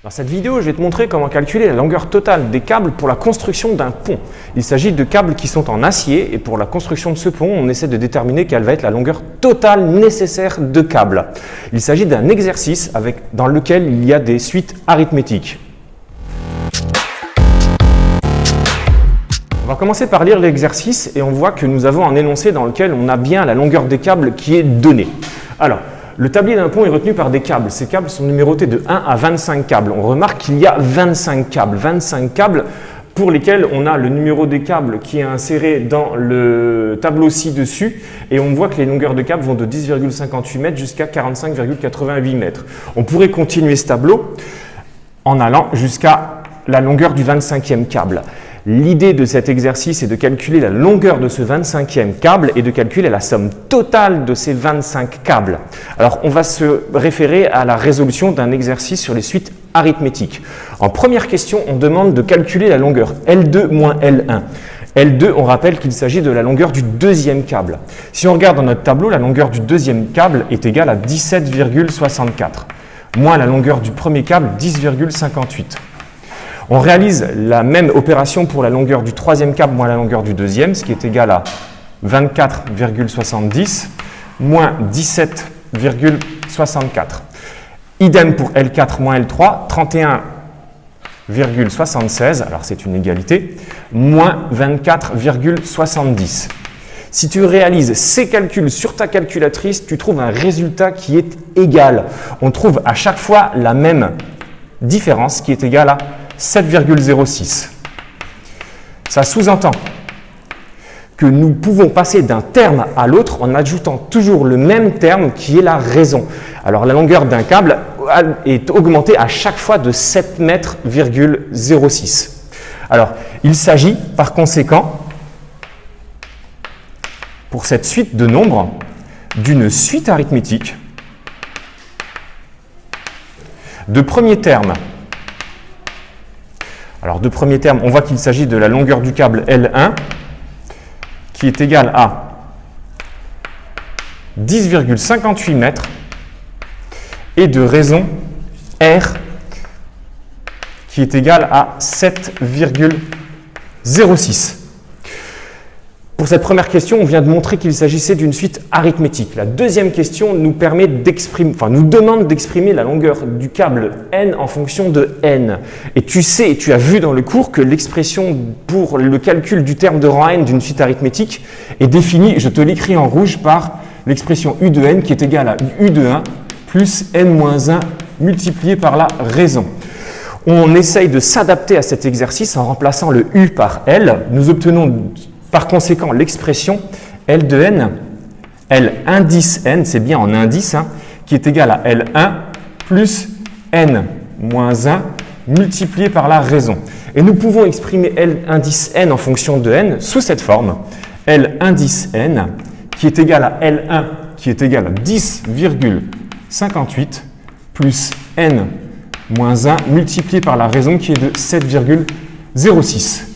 Dans cette vidéo, je vais te montrer comment calculer la longueur totale des câbles pour la construction d'un pont. Il s'agit de câbles qui sont en acier et pour la construction de ce pont, on essaie de déterminer quelle va être la longueur totale nécessaire de câbles. Il s'agit d'un exercice dans lequel il y a des suites arithmétiques. On va commencer par lire l'exercice et on voit que nous avons un énoncé dans lequel on a bien la longueur des câbles qui est donnée. Alors, le tablier d'un pont est retenu par des câbles. Ces câbles sont numérotés de 1 à 25 câbles. On remarque qu'il y a 25 câbles. 25 câbles pour lesquels on a le numéro des câbles qui est inséré dans le tableau ci-dessus. Et on voit que les longueurs de câbles vont de 10,58 mètres jusqu'à 45,88 mètres. On pourrait continuer ce tableau en allant jusqu'à la longueur du 25e câble. L'idée de cet exercice est de calculer la longueur de ce 25e câble et de calculer la somme totale de ces 25 câbles. Alors, on va se référer à la résolution d'un exercice sur les suites arithmétiques. En première question, on demande de calculer la longueur L2 moins L1. L2, on rappelle qu'il s'agit de la longueur du deuxième câble. Si on regarde dans notre tableau, la longueur du deuxième câble est égale à 17,64, moins la longueur du premier câble, 10,58. On réalise la même opération pour la longueur du troisième câble moins la longueur du deuxième, ce qui est égal à 24,70 moins 17,64. Idem pour L4 moins L3, 31,76, alors c'est une égalité, moins 24,70. Si tu réalises ces calculs sur ta calculatrice, tu trouves un résultat qui est égal. On trouve à chaque fois la même différence qui est égale à 7,06. Ça sous-entend que nous pouvons passer d'un terme à l'autre en ajoutant toujours le même terme qui est la raison. Alors la longueur d'un câble est augmentée à chaque fois de 7 mètres, 06. Alors il s'agit par conséquent, pour cette suite de nombres, d'une suite arithmétique de premier terme. Alors, de premier terme, on voit qu'il s'agit de la longueur du câble L1 qui est égale à 10,58 mètres et de raison R qui est égale à 7,06. Pour cette première question, on vient de montrer qu'il s'agissait d'une suite arithmétique. La deuxième question nous demande d'exprimer la longueur du câble N en fonction de N. Et tu as vu dans le cours que l'expression pour le calcul du terme de rang N d'une suite arithmétique est définie, je te l'écris en rouge, par l'expression U de N qui est égale à U de 1 plus N moins 1 multiplié par la raison. On essaye de s'adapter à cet exercice en remplaçant le U par L. Nous obtenons par conséquent, l'expression L de N, L indice N, c'est bien en indice, qui est égal à L1 plus N moins 1 multiplié par la raison. Et nous pouvons exprimer L indice N en fonction de N sous cette forme. L indice N qui est égal à L1 qui est égal à 10,58 plus N moins 1 multiplié par la raison qui est de 7,06.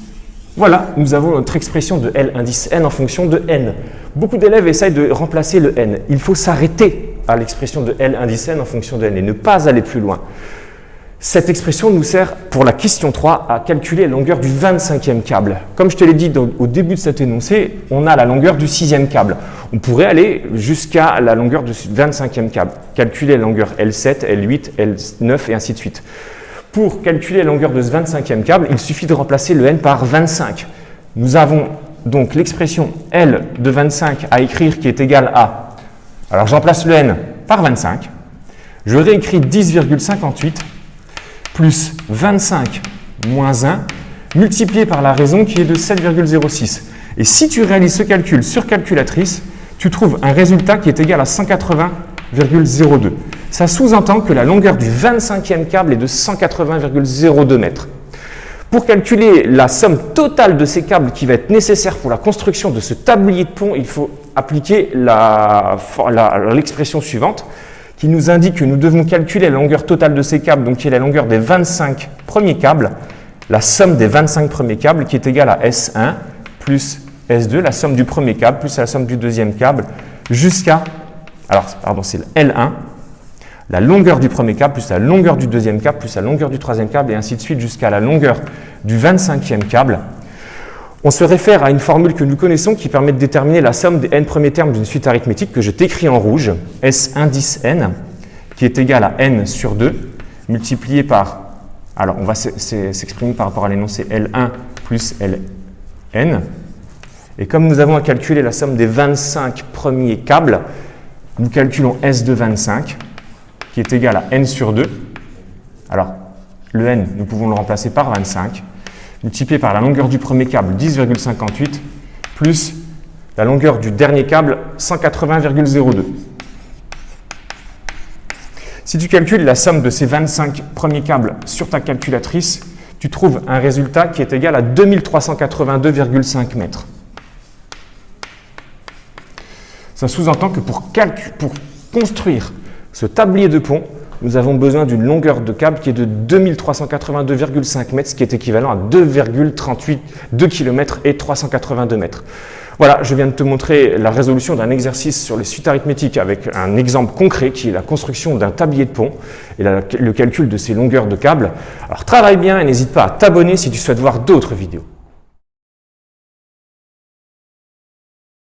Voilà, nous avons notre expression de L indice N en fonction de N. Beaucoup d'élèves essayent de remplacer le N. Il faut s'arrêter à l'expression de L indice N en fonction de N et ne pas aller plus loin. Cette expression nous sert pour la question 3 à calculer la longueur du 25e câble. Comme je te l'ai dit au début de cet énoncé, on a la longueur du 6e câble. On pourrait aller jusqu'à la longueur du 25e câble, calculer la longueur L7, L8, L9 et ainsi de suite. Pour calculer la longueur de ce 25e câble, il suffit de remplacer le N par 25. Nous avons donc l'expression L de 25 à écrire qui est égale à... Alors, je remplace le N par 25. Je réécris 10,58 plus 25 moins 1 multiplié par la raison qui est de 7,06. Et si tu réalises ce calcul sur calculatrice, tu trouves un résultat qui est égal à 180,02. Ça sous-entend que la longueur du 25e câble est de 180,02 mètres. Pour calculer la somme totale de ces câbles qui va être nécessaire pour la construction de ce tablier de pont, il faut appliquer l'expression suivante qui nous indique que nous devons calculer la longueur totale de ces câbles, donc qui est la longueur des 25 premiers câbles, la somme des 25 premiers câbles qui est égale à S1 plus S2, la somme du premier câble plus la somme du deuxième câble, jusqu'à, alors pardon, c'est le L1, la longueur du premier câble, plus la longueur du deuxième câble, plus la longueur du troisième câble, et ainsi de suite jusqu'à la longueur du 25e câble. On se réfère à une formule que nous connaissons qui permet de déterminer la somme des n premiers termes d'une suite arithmétique que je t'écris en rouge, S indice n, qui est égal à n sur 2, multiplié par, alors on va s'exprimer par rapport à l'énoncé L1 plus Ln, et comme nous avons à calculer la somme des 25 premiers câbles, nous calculons S de 25, qui est égal à n sur 2. Alors, le n, nous pouvons le remplacer par 25, multiplié par la longueur du premier câble, 10,58, plus la longueur du dernier câble, 180,02. Si tu calcules la somme de ces 25 premiers câbles sur ta calculatrice, tu trouves un résultat qui est égal à 2382,5 mètres. Ça sous-entend que pour construire ce tablier de pont, nous avons besoin d'une longueur de câble qui est de 2382,5 mètres, ce qui est équivalent à 2 km et 382 mètres. Voilà, je viens de te montrer la résolution d'un exercice sur les suites arithmétiques avec un exemple concret qui est la construction d'un tablier de pont et le calcul de ces longueurs de câbles. Alors travaille bien et n'hésite pas à t'abonner si tu souhaites voir d'autres vidéos.